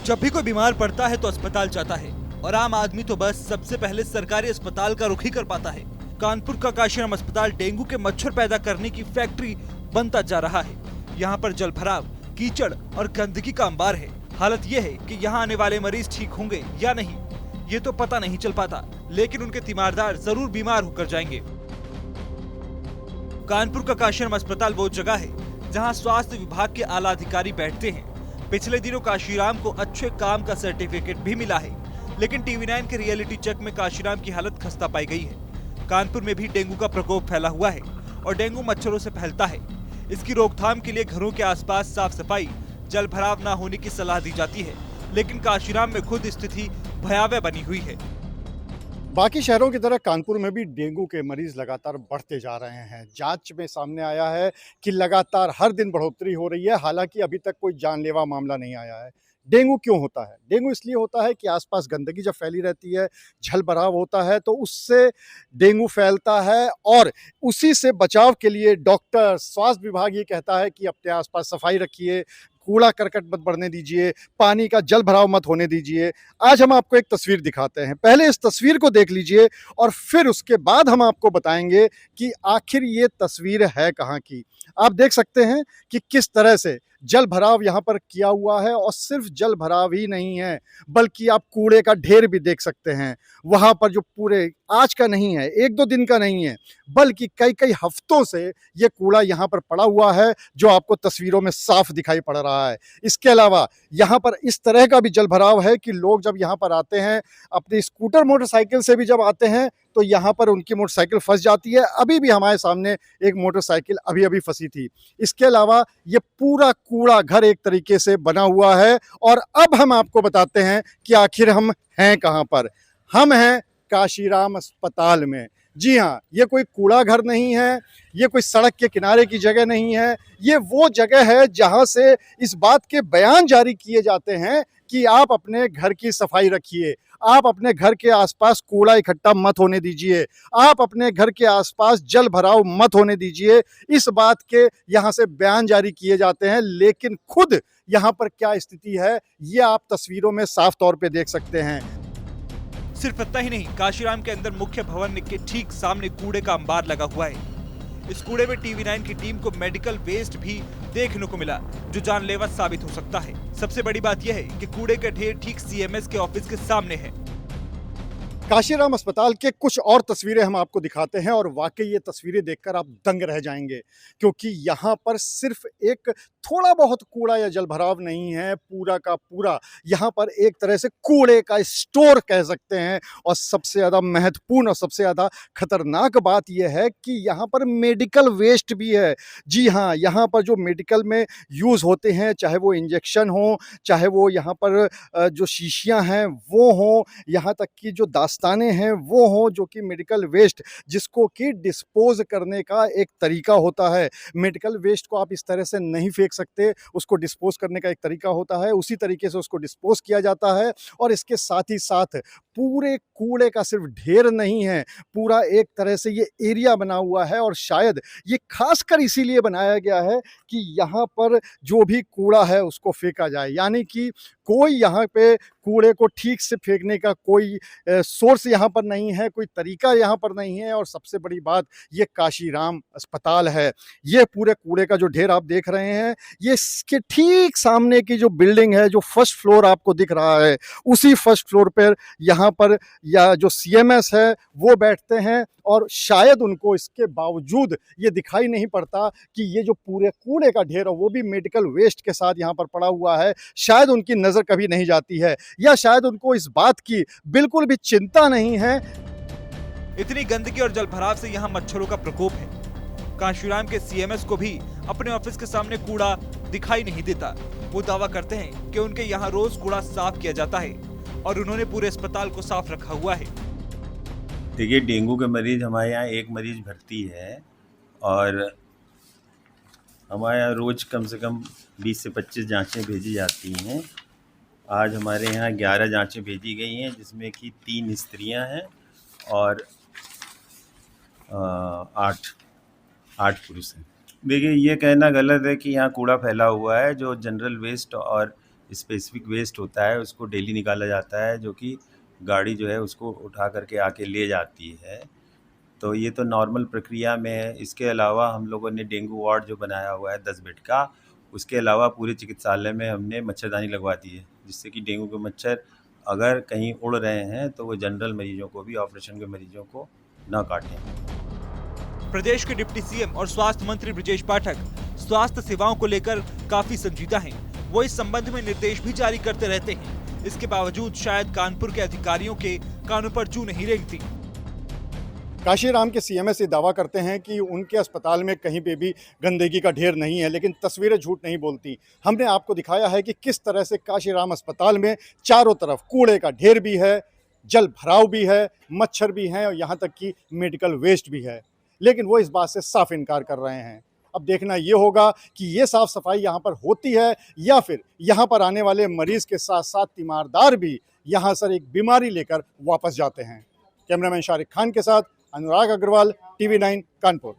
जब भी कोई बीमार पड़ता है तो अस्पताल जाता है और आम आदमी तो बस सबसे पहले सरकारी अस्पताल का रुख ही कर पाता है। कानपुर का काशीराम अस्पताल डेंगू के मच्छर पैदा करने की फैक्ट्री बनता जा रहा है। यहाँ पर जल भराव, कीचड़ और गंदगी का अंबार है। हालत यह है कि यहाँ आने वाले मरीज ठीक होंगे या नहीं, ये तो पता नहीं चल पाता, लेकिन उनके तीमारदार जरूर बीमार होकर जाएंगे। कानपुर का काशीराम अस्पताल वो जगह है जहाँ स्वास्थ्य विभाग के आला अधिकारी बैठते हैं। पिछले दिनों काशीराम को अच्छे काम का सर्टिफिकेट भी मिला है, लेकिन टीवी9 के रियलिटी चेक में काशीराम की हालत खस्ता पाई गई है। कानपुर में भी डेंगू का प्रकोप फैला हुआ है और डेंगू मच्छरों से फैलता है। इसकी रोकथाम के लिए घरों के आसपास साफ सफाई, जल भराव न होने की सलाह दी जाती है, लेकिन काशीराम में खुद स्थिति भयावह बनी हुई है। बाकी शहरों की तरह कानपुर में भी डेंगू के मरीज लगातार बढ़ते जा रहे हैं। जांच में सामने आया है कि लगातार हर दिन बढ़ोतरी हो रही है। हालांकि अभी तक कोई जानलेवा मामला नहीं आया है। डेंगू क्यों होता है? डेंगू इसलिए होता है कि आसपास गंदगी जब फैली रहती है, जल भराव होता है, तो उससे डेंगू फैलता है और उसी से बचाव के लिए डॉक्टर, स्वास्थ्य विभाग ये कहता है कि अपने आसपास सफाई रखिए, कूड़ा करकट मत बढ़ने दीजिए, पानी का जल भराव मत होने दीजिए। आज हम आपको एक तस्वीर दिखाते हैं। पहले इस तस्वीर को देख लीजिए और फिर उसके बाद हम आपको बताएंगे कि आखिर ये तस्वीर है कहाँ की। आप देख सकते हैं कि किस तरह से जल भराव यहाँ पर किया हुआ है, और सिर्फ जल भराव ही नहीं है बल्कि आप कूड़े का ढेर भी देख सकते हैं। वहाँ पर जो पूरे आज का नहीं है, एक दो दिन का नहीं है, बल्कि कई कई हफ्तों से ये कूड़ा यहाँ पर पड़ा हुआ है, जो आपको तस्वीरों में साफ दिखाई पड़ रहा है। इसके अलावा यहाँ पर इस तरह का भी जल भराव है कि लोग जब यहाँ पर आते हैं, अपनी स्कूटर मोटरसाइकिल से भी जब आते हैं, तो यहाँ पर उनकी मोटरसाइकिल फंस जाती है। अभी भी हमारे सामने एक मोटरसाइकिल अभी फंसी थी। इसके अलावा ये पूरा कूड़ा घर एक तरीके से बना हुआ है। और अब हम आपको बताते हैं कि आखिर हम हैं कहाँ पर। हम हैं काशीराम अस्पताल में। जी हाँ, ये कोई कूड़ा घर नहीं है, ये कोई सड़क के किनारे की जगह नहीं है। ये वो जगह है जहाँ से इस बात के बयान जारी किए जाते हैं कि आप अपने घर की सफाई रखिए, आप अपने घर के आसपास कूड़ा इकट्ठा मत होने दीजिए, आप अपने घर के आसपास जल भराव मत होने दीजिए। इस बात के यहाँ से बयान जारी किए जाते हैं, लेकिन खुद यहाँ पर क्या स्थिति है ये आप तस्वीरों में साफ तौर पे देख सकते हैं। सिर्फ इतना ही नहीं, काशीराम के अंदर मुख्य भवन के ठीक सामने कूड़े का अंबार लगा हुआ है। इस कूड़े में टीवी9 की टीम को मेडिकल वेस्ट भी देखने को मिला, जो जानलेवा साबित हो सकता है। सबसे बड़ी बात यह है कि कूड़े का ढेर ठीक सीएमएस के ऑफिस के सामने है। काशीराम अस्पताल के कुछ और तस्वीरें हम आपको दिखाते हैं, और वाकई ये तस्वीरें देखकर आप दंग रह जाएंगे, क्योंकि यहाँ पर सिर्फ एक थोड़ा बहुत कूड़ा या जल भराव नहीं है, पूरा का पूरा यहाँ पर एक तरह से कूड़े का स्टोर कह सकते हैं। और सबसे ज़्यादा महत्वपूर्ण और सबसे ज़्यादा खतरनाक बात यह है कि यहाँ पर मेडिकल वेस्ट भी है। जी हाँ, यहाँ पर जो मेडिकल में यूज़ होते हैं, चाहे वो इंजेक्शन हो, चाहे वो यहाँ पर जो शीशियाँ हैं वो हों, यहाँ तक कि जो दास्ताने हैं वो हों, जो कि मेडिकल वेस्ट जिसको कि डिस्पोज करने का एक तरीका होता है। मेडिकल वेस्ट को आप इस तरह से नहीं फेंक सकते, उसको डिस्पोज करने का एक तरीका होता है, उसी तरीके से उसको डिस्पोज किया जाता है। और इसके साथ ही साथ पूरे कूड़े का सिर्फ ढेर नहीं है, पूरा एक तरह से ये एरिया बना हुआ है, और शायद ये खासकर इसीलिए बनाया गया है कि यहाँ पर जो भी कूड़ा है उसको फेंका जाए, यानी कि कोई यहाँ पे कूड़े को ठीक से फेंकने का कोई सोर्स यहाँ पर नहीं है, कोई तरीका यहाँ पर नहीं है। और सबसे बड़ी बात, ये काशीराम अस्पताल है। ये पूरे कूड़े का जो ढेर आप देख रहे हैं, ये इसके ठीक सामने की जो बिल्डिंग है, जो फर्स्ट फ्लोर आपको दिख रहा है, उसी फर्स्ट फ्लोर पर यहाँ पर या जो सीएमएस है वो बैठते हैं। और शायद उनको इसके बावजूद ये दिखाई नहीं पड़ता कि ये जो पूरे कूड़े का ढेर है वो भी मेडिकल वेस्ट के साथ यहाँ पर पड़ा हुआ है। शायद उनकी नज़र कभी नहीं जाती है, या शायद उनको इस बात की बिल्कुल भी चिंता नहीं है। इतनी गंदगी और जल भराव से यहाँ मच्छरों का प्रकोप है। काशीराम के सीएमएस को भी अपने ऑफिस के सामने कूड़ा दिखाई नहीं देता। वो दावा करते हैं कि उनके यहाँ रोज कूड़ा साफ किया जाता है और उन्होंने पूरे अस्पताल को साफ रखा हुआ है। देखिए, डेंगू के मरीज हमारे यहाँ एक मरीज भर्ती है, और हमारे यहाँ रोज़ कम से कम 20 से 25 जांचें भेजी जाती हैं। आज हमारे यहाँ 11 जांचें भेजी गई हैं, जिसमें कि 3 स्त्रियां हैं और 8 पुरुष हैं। देखिए, ये कहना गलत है कि यहाँ कूड़ा फैला हुआ है। जो जनरल वेस्ट और स्पेसिफिक वेस्ट होता है उसको डेली निकाला जाता है, जो कि गाड़ी जो है उसको उठा करके आके ले जाती है। तो ये तो नॉर्मल प्रक्रिया में है। इसके अलावा हम लोगों ने डेंगू वार्ड जो बनाया हुआ है 10 बेड का, उसके अलावा पूरे चिकित्सालय में हमने मच्छरदानी लगवा दी है, जिससे कि डेंगू के मच्छर अगर कहीं उड़ रहे हैं तो वो जनरल मरीजों को भी, ऑपरेशन के मरीजों को ना काटें। प्रदेश के डिप्टी सीएम और स्वास्थ्य मंत्री ब्रजेश पाठक स्वास्थ्य सेवाओं को लेकर काफी संजीदा हैं। वो इस संबंध में निर्देश भी जारी करते रहते हैं। इसके बावजूद शायद कानपुर के अधिकारियों के कानों पर जू नहीं रेंगती। काशीराम के सीएमएस ये दावा करते हैं कि उनके अस्पताल में कहीं पे भी गंदगी का ढेर नहीं है, लेकिन तस्वीरें झूठ नहीं बोलती। हमने आपको दिखाया है कि किस तरह से काशीराम अस्पताल में चारों तरफ कूड़े का ढेर भी है, जल भराव भी है, मच्छर भी हैं और यहाँ तक कि मेडिकल वेस्ट भी है, लेकिन वो इस बात से साफ इनकार कर रहे हैं। अब देखना ये होगा कि ये साफ सफाई यहाँ पर होती है या फिर यहाँ पर आने वाले मरीज के साथ साथ तीमारदार भी यहाँ सर एक बीमारी लेकर वापस जाते हैं। कैमरामैन शारिक खान के साथ अनुराग अग्रवाल, TV9 कानपुर।